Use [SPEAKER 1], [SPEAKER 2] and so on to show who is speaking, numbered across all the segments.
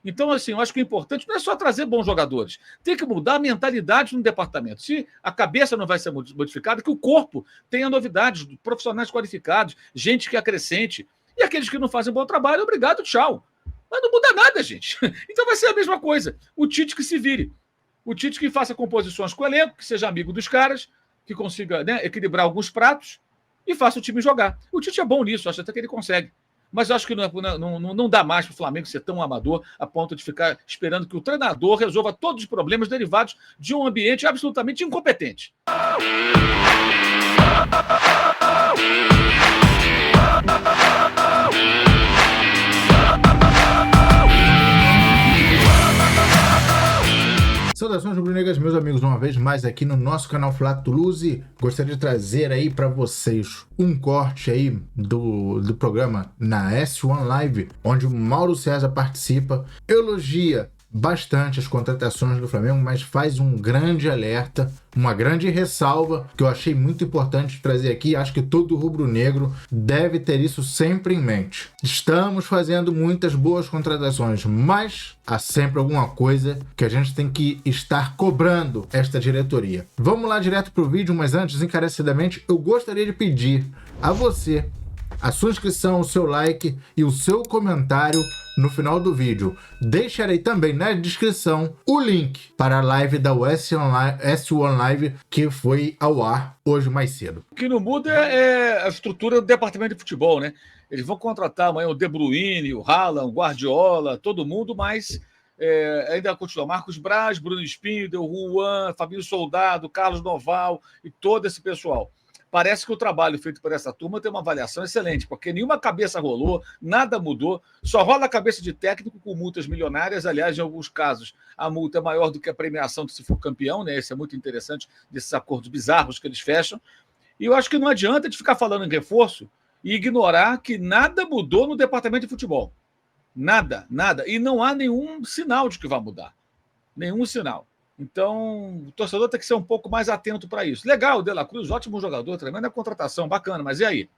[SPEAKER 1] Então, assim, eu acho que o importante não é só trazer bons jogadores, tem que mudar a mentalidade no departamento. Se a cabeça não vai ser modificada, que o corpo tenha novidades, profissionais qualificados, gente que acrescente. E aqueles que não fazem bom trabalho, obrigado, tchau. Mas não muda nada, gente. Então vai ser a mesma coisa. O Tite que se vire. O Tite que faça composições com o elenco, que seja amigo dos caras, que consiga, né, equilibrar alguns pratos e faça o time jogar. O Tite é bom nisso, acho até que ele consegue. Mas eu acho que não dá mais para o Flamengo ser tão amador a ponto de ficar esperando que o treinador resolva todos os problemas derivados de um ambiente absolutamente incompetente.
[SPEAKER 2] Saudações rubro-negras, meus amigos, uma vez mais aqui no nosso canal Flá Toulouse. Gostaria de trazer aí para vocês um corte aí do programa na S1 Live, onde o Mauro César participa, elogia bastante as contratações do Flamengo, mas faz um grande alerta, uma grande ressalva que eu achei muito importante trazer aqui. Acho que todo rubro-negro deve ter isso sempre em mente. Estamos fazendo muitas boas contratações, mas há sempre alguma coisa que a gente tem que estar cobrando esta diretoria. Vamos lá direto pro vídeo, mas antes, encarecidamente, eu gostaria de pedir a você a sua inscrição, o seu like e o seu comentário no final do vídeo. Deixarei também na descrição o link para a live da S1 Live que foi ao ar hoje mais cedo.
[SPEAKER 1] O que não muda é a estrutura do departamento de futebol, né? Eles vão contratar amanhã o De Bruyne, o Haaland, o Guardiola, todo mundo, mas ainda continua Marcos Braz, Bruno Spindel, Juan, Fabinho Soldado, Carlos Noval e todo esse pessoal. Parece que o trabalho feito por essa turma tem uma avaliação excelente, porque nenhuma cabeça rolou, nada mudou, só rola a cabeça de técnico com multas milionárias. Aliás, em alguns casos, a multa é maior do que a premiação se for campeão, né? Isso é muito interessante, desses acordos bizarros que eles fecham. E eu acho que não adianta de ficar falando em reforço e ignorar que nada mudou no departamento de futebol. Nada, nada. E não há nenhum sinal de que vai mudar. Nenhum sinal. Então, o torcedor tem que ser um pouco mais atento para isso. Legal, o De La Cruz, ótimo jogador, tremenda contratação, bacana, mas e aí?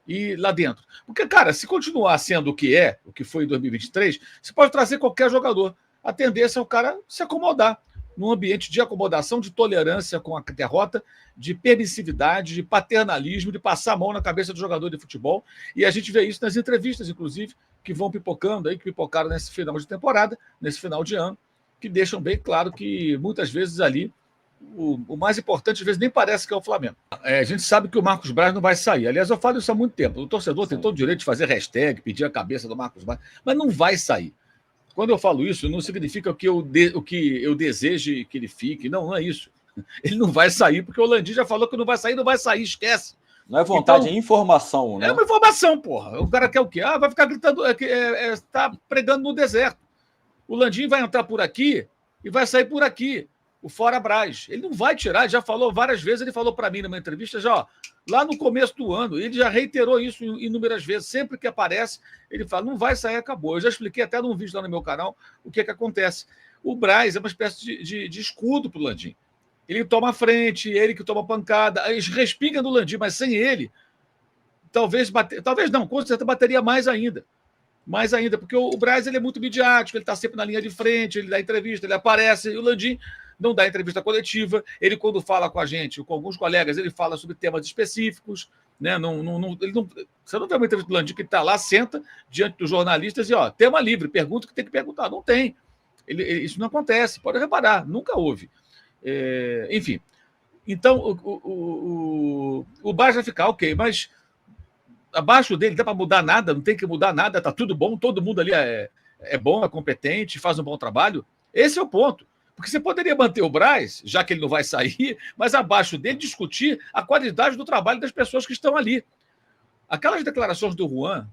[SPEAKER 1] E lá dentro? Porque, cara, se continuar sendo o que foi em 2023, você pode trazer qualquer jogador. A tendência é o cara se acomodar num ambiente de acomodação, de tolerância com a derrota, de permissividade, de paternalismo, de passar a mão na cabeça do jogador de futebol. E a gente vê isso nas entrevistas, inclusive, que vão pipocando aí, que pipocaram nesse final de temporada, nesse final de ano, que deixam bem claro que muitas vezes ali o mais importante, às vezes, nem parece que é o Flamengo. A gente sabe que o Marcos Braz não vai sair. Aliás, eu falo isso há muito tempo. O torcedor tem todo o direito de fazer hashtag, pedir a cabeça do Marcos Braz, mas não vai sair. Quando eu falo isso, não significa que eu deseje que ele fique. Não, não é isso. Ele não vai sair, porque o Landim já falou que não vai sair, esquece.
[SPEAKER 3] Não é vontade, então, é informação, né?
[SPEAKER 1] É uma informação, porra. O cara quer o quê? Vai ficar gritando, tá pregando no deserto. O Landim vai entrar por aqui e vai sair por aqui, o fora Braz. Ele não vai tirar, já falou várias vezes, ele falou para mim numa entrevista, lá no começo do ano, ele já reiterou isso inúmeras vezes, sempre que aparece, ele fala, não vai sair, acabou. Eu já expliquei até num vídeo lá no meu canal o que acontece. O Braz é uma espécie de escudo para o Landim. Ele toma a frente, ele que toma pancada, respinga no Landim, mas sem ele, talvez não, com certeza bateria mais ainda. Mais ainda, porque o Braz ele é muito midiático, ele está sempre na linha de frente, ele dá entrevista, ele aparece, e o Landim não dá entrevista coletiva. Ele, quando fala com a gente, com alguns colegas, ele fala sobre temas específicos, né? Você não vê uma entrevista do Landim que está lá, senta diante dos jornalistas e, tema livre, pergunta o que tem que perguntar. Não tem. Isso não acontece, pode reparar, nunca houve. Enfim, então o Braz vai ficar ok, mas abaixo dele dá para mudar nada, não tem que mudar nada, está tudo bom, todo mundo ali é bom, é competente, faz um bom trabalho. Esse é o ponto. Porque você poderia manter o Braz, já que ele não vai sair, mas abaixo dele discutir a qualidade do trabalho das pessoas que estão ali. Aquelas declarações do Juan,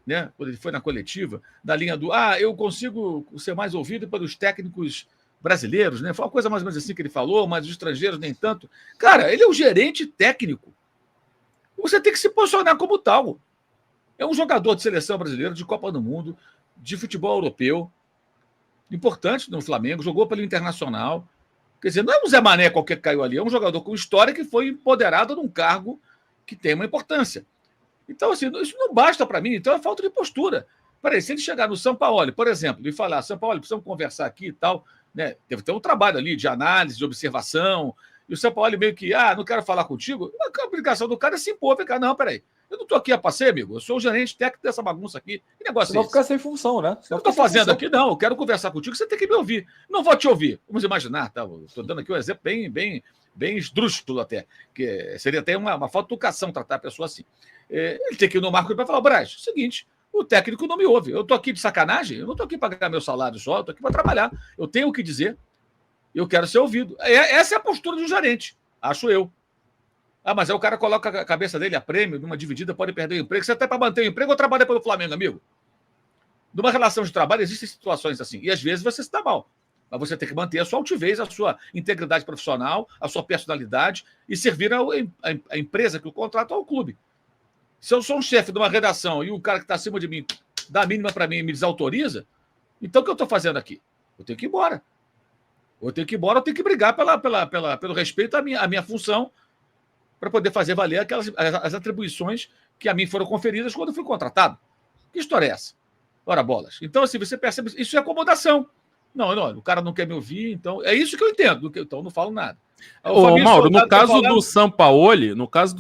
[SPEAKER 1] né, quando ele foi na coletiva, da linha do eu consigo ser mais ouvido pelos técnicos brasileiros, né? Foi uma coisa mais ou menos assim que ele falou, mas os estrangeiros nem tanto. Cara, ele é o gerente técnico. Você tem que se posicionar como tal. É um jogador de seleção brasileira, de Copa do Mundo, de futebol europeu, importante no Flamengo, jogou pelo Internacional. Quer dizer, não é um Zé Mané qualquer que caiu ali, é um jogador com história que foi empoderado num cargo que tem uma importância. Então, assim, isso não basta para mim, então é falta de postura. peraí, se ele chegar no São Paulo, por exemplo, e falar, São Paulo, precisamos conversar aqui e tal, né? Deve ter um trabalho ali de análise, de observação, e o São Paulo meio que, não quero falar contigo, a obrigação do cara é se impor, ficar, não, peraí, eu não estou aqui a passeio, amigo, eu sou o gerente técnico dessa bagunça aqui, que negócio é esse?
[SPEAKER 3] Vai ficar sem função, né?
[SPEAKER 1] Eu não estou fazendo aqui, não, eu quero conversar contigo, você tem que me ouvir. Não vou te ouvir, vamos imaginar, tá? Estou dando aqui um exemplo bem esdrúxulo até, que seria até uma falta de educação tratar a pessoa assim. Ele tem que ir no Marco para falar, Braz, seguinte, o técnico não me ouve, eu estou aqui de sacanagem, eu não estou aqui para ganhar meu salário só, eu estou aqui para trabalhar, eu tenho o que dizer, eu quero ser ouvido. Essa é a postura de um gerente, acho eu. Mas aí o cara coloca a cabeça dele a prêmio, numa dividida, pode perder o emprego. Você até para manter o emprego ou trabalha pelo Flamengo, amigo? Numa relação de trabalho, existem situações assim. E às vezes você se dá mal. Mas você tem que manter a sua altivez, a sua integridade profissional, a sua personalidade e servir a empresa que o contrata ao clube. Se eu sou um chefe de uma redação e o cara que está acima de mim dá a mínima para mim e me desautoriza, então o que eu estou fazendo aqui? Eu tenho que ir embora. Eu tenho que brigar pelo respeito à minha função, para poder fazer valer as atribuições que a mim foram conferidas quando eu fui contratado. Que história é essa? Ora, bolas. Então, assim, você percebe, isso é acomodação. Não, o cara não quer me ouvir, então é isso que eu entendo, então eu não falo nada.
[SPEAKER 4] Ô, Mauro, no caso do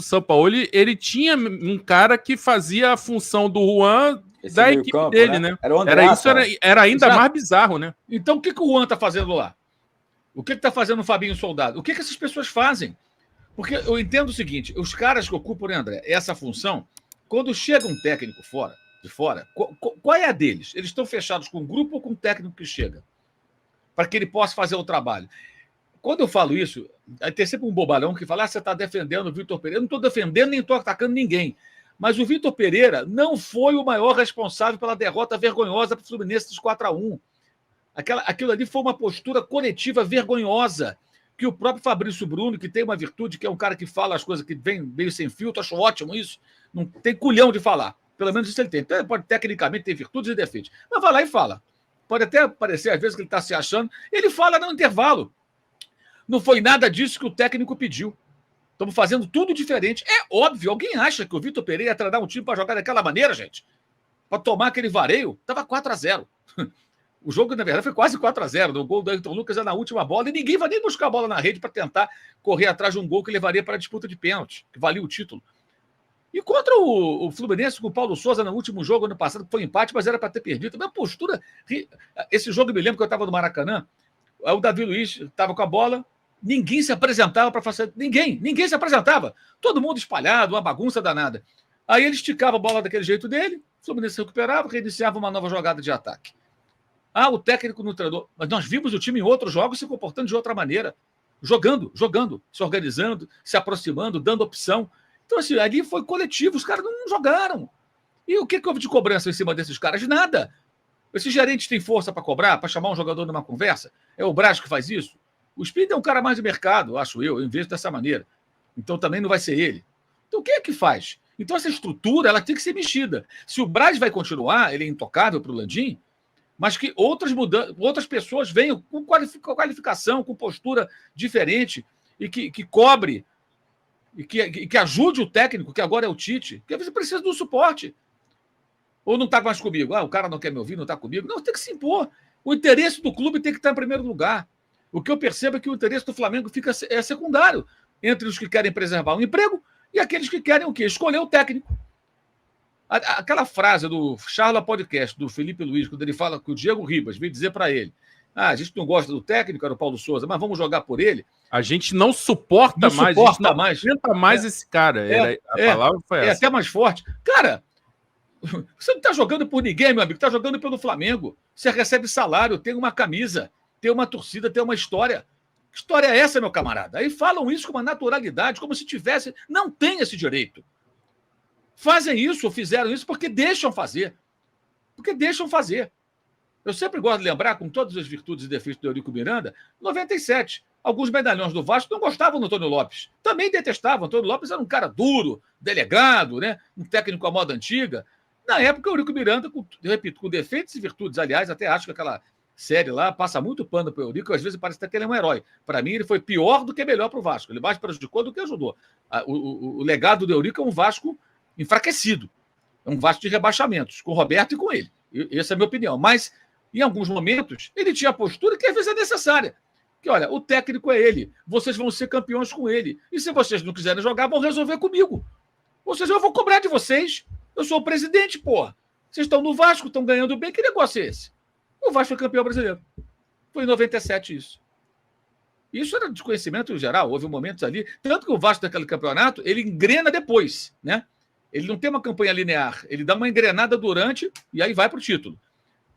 [SPEAKER 4] Sampaoli, ele tinha um cara que fazia a função do Juan da equipe dele, né? Era ainda mais bizarro, né?
[SPEAKER 1] Então, o que o Juan está fazendo lá? O que está fazendo o Fabinho Soldado? O que essas pessoas fazem? Porque eu entendo o seguinte, os caras que ocupam, né, André, essa função, quando chega um técnico de fora, qual é a deles? Eles estão fechados com um grupo ou com um técnico que chega? Para que ele possa fazer o trabalho. Quando eu falo isso, aí tem sempre um bobalhão que fala, você está defendendo o Vitor Pereira. Eu não estou defendendo nem estou atacando ninguém. Mas o Vitor Pereira não foi o maior responsável pela derrota vergonhosa para o Fluminense dos 4-1. Aquilo ali foi uma postura coletiva vergonhosa, que o próprio Fabrício Bruno, que tem uma virtude, que é um cara que fala as coisas que vem meio sem filtro, acho ótimo isso, não tem culhão de falar. Pelo menos isso ele tem. Então, ele pode tecnicamente ter virtudes e defeitos. Mas vai lá e fala. Pode até parecer, às vezes, que ele está se achando. Ele fala no intervalo. Não foi nada disso que o técnico pediu. Estamos fazendo tudo diferente. É óbvio, alguém acha que o Vitor Pereira ia treinar um time para jogar daquela maneira, gente? Para tomar aquele vareio? Estava 4-0. O jogo, na verdade, foi quase 4-0. O gol do Ayrton Lucas é na última bola e ninguém vai nem buscar a bola na rede para tentar correr atrás de um gol que levaria para a disputa de pênalti, que valia o título. E contra o Fluminense, com o Paulo Souza, no último jogo, ano passado, que foi empate, mas era para ter perdido. Minha postura... Esse jogo, eu me lembro que eu estava no Maracanã, o Davi Luiz estava com a bola, ninguém se apresentava para fazer... Ninguém se apresentava. Todo mundo espalhado, uma bagunça danada. Aí ele esticava a bola daquele jeito dele, o Fluminense recuperava, reiniciava uma nova jogada de ataque. O técnico no treinador. Mas nós vimos o time em outros jogos se comportando de outra maneira. Jogando, se organizando, se aproximando, dando opção. Então, assim, ali foi coletivo, os caras não jogaram. E o que houve de cobrança em cima desses caras? Nada. Esses gerentes têm força para cobrar, para chamar um jogador numa conversa? É o Braz que faz isso? O Espírito é um cara mais de mercado, acho eu vejo dessa maneira. Então também não vai ser ele. Então quem é que faz? Então essa estrutura ela tem que ser mexida. Se o Braz vai continuar, ele é intocável para o Landim, mas que outras pessoas venham com qualificação, com postura diferente e que cobre e que ajude o técnico, que agora é o Tite, porque você precisa de um suporte. Ou não está mais comigo? O cara não quer me ouvir, não está comigo. Não, tem que se impor. O interesse do clube tem que estar em primeiro lugar. O que eu percebo é que o interesse do Flamengo é secundário entre os que querem preservar o emprego e aqueles que querem o quê? Escolher o técnico. Aquela frase do Charla Podcast, do Felipe Luiz, quando ele fala que o Diego Ribas veio dizer para ele, a gente não gosta do técnico, era o Paulo Souza, mas vamos jogar por ele.
[SPEAKER 4] A gente não suporta mais, aguenta mais esse cara. A palavra foi essa.
[SPEAKER 1] É até mais forte. Cara, você não está jogando por ninguém, meu amigo, está jogando pelo Flamengo. Você recebe salário, tem uma camisa, tem uma torcida, tem uma história. Que história é essa, meu camarada? Aí falam isso com uma naturalidade, como se tivesse... Não tem esse direito. Fazem isso, ou fizeram isso, porque deixam fazer. Porque deixam fazer. Eu sempre gosto de lembrar, com todas as virtudes e defeitos do Eurico Miranda, 97. Alguns medalhões do Vasco não gostavam do Antônio Lopes. Também detestavam. Antônio Lopes era um cara duro, delegado, né? Um técnico à moda antiga. Na época, o Eurico Miranda, repito, com defeitos e virtudes, aliás, até acho que aquela série lá passa muito pano para o Eurico, às vezes parece até que ele é um herói. Para mim, ele foi pior do que melhor para o Vasco. Ele mais prejudicou do que ajudou. O legado do Eurico é um Vasco enfraquecido. É um Vasco de rebaixamentos, com o Roberto e com ele. Essa é a minha opinião. Mas, em alguns momentos, ele tinha a postura que às vezes é necessária. Que, olha, o técnico é ele. Vocês vão ser campeões com ele. E se vocês não quiserem jogar, vão resolver comigo. Ou seja, eu vou cobrar de vocês. Eu sou o presidente, porra. Vocês estão no Vasco, estão ganhando bem. Que negócio é esse? O Vasco foi campeão brasileiro. Foi em 97 isso. Isso era desconhecimento geral. Houve momentos ali. Tanto que o Vasco daquele campeonato, ele engrena depois, né? Ele não tem uma campanha linear. Ele dá uma engrenada durante e aí vai para o título.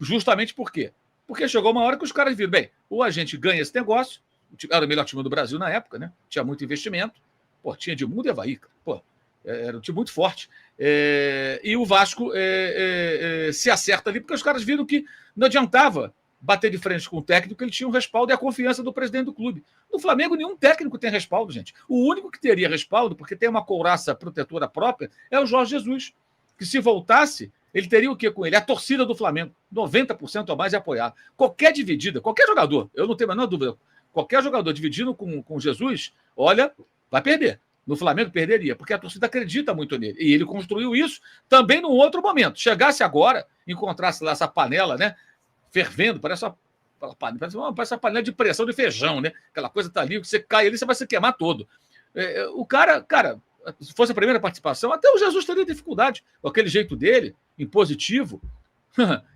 [SPEAKER 1] Justamente por quê? Porque chegou uma hora que os caras viram, bem, ou a gente ganha esse negócio, era o melhor time do Brasil na época, né? Tinha muito investimento, pô, tinha Edmundo e Avaí, pô, era um time muito forte. E o Vasco se acerta ali, porque os caras viram que não adiantava bater de frente com o técnico, ele tinha um respaldo e a confiança do presidente do clube. No Flamengo, nenhum técnico tem respaldo, gente. O único que teria respaldo, porque tem uma couraça protetora própria, é o Jorge Jesus, que se voltasse, ele teria o quê com ele? A torcida do Flamengo, 90% a mais ia apoiar. Qualquer dividida, qualquer jogador, eu não tenho a menor dúvida, qualquer jogador dividindo com Jesus, olha, vai perder. No Flamengo perderia, porque a torcida acredita muito nele. E ele construiu isso também num outro momento. Chegasse agora, encontrasse lá essa panela, né? Fervendo, parece uma panela de pressão de feijão, né? Aquela coisa tá ali, você cai ali, você vai se queimar todo. O cara, se fosse a primeira participação, até o Jesus teria dificuldade. Com aquele jeito dele, impositivo,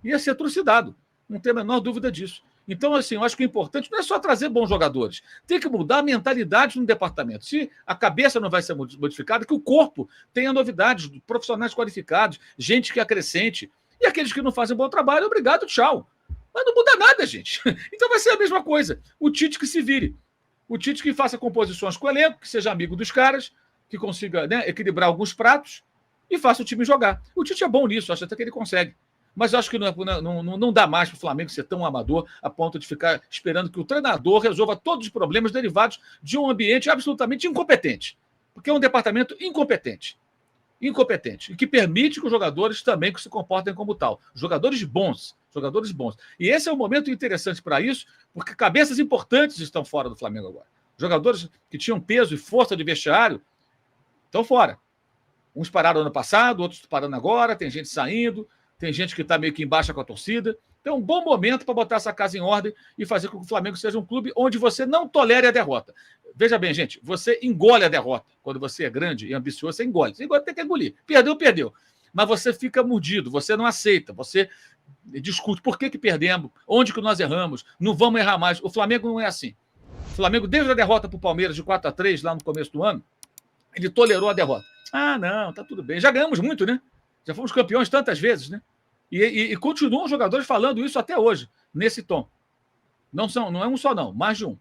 [SPEAKER 1] ia ser trucidado. Não tem a menor dúvida disso. Então, assim, eu acho que o importante não é só trazer bons jogadores. Tem que mudar a mentalidade no departamento. Se a cabeça não vai ser modificada, que o corpo tenha novidades, profissionais qualificados, gente que acrescente. E aqueles que não fazem bom trabalho, obrigado, tchau. Mas não muda nada, gente. Então vai ser a mesma coisa. O Tite que se vire. O Tite que faça composições com o elenco, que seja amigo dos caras, que consiga, né, equilibrar alguns pratos e faça o time jogar. O Tite é bom nisso, acho até que ele consegue. Mas eu acho que não dá mais para o Flamengo ser tão amador a ponto de ficar esperando que o treinador resolva todos os problemas derivados de um ambiente absolutamente incompetente. Porque é um departamento incompetente, e que permite que os jogadores também se comportem como tal. Jogadores bons. E esse é um momento interessante para isso, porque cabeças importantes estão fora do Flamengo agora. Jogadores que tinham peso e força de vestiário estão fora. Uns pararam ano passado, outros parando agora, tem gente saindo, tem gente que está meio que embaixo com a torcida. Então é um bom momento para botar essa casa em ordem e fazer com que o Flamengo seja um clube onde você não tolere a derrota. Veja bem, gente, você engole a derrota. Quando você é grande e ambicioso, você engole. Você tem que engolir. Perdeu. Mas você fica mordido, você não aceita, você discute por que perdemos, onde que nós erramos, não vamos errar mais. O Flamengo não é assim. O Flamengo, desde a derrota para o Palmeiras de 4-3, lá no começo do ano, ele tolerou a derrota. Ah, não, tá tudo bem. Já ganhamos muito, né? Já fomos campeões tantas vezes, né? E continuam os jogadores falando isso até hoje, nesse tom. Não é um só, não, mais de um.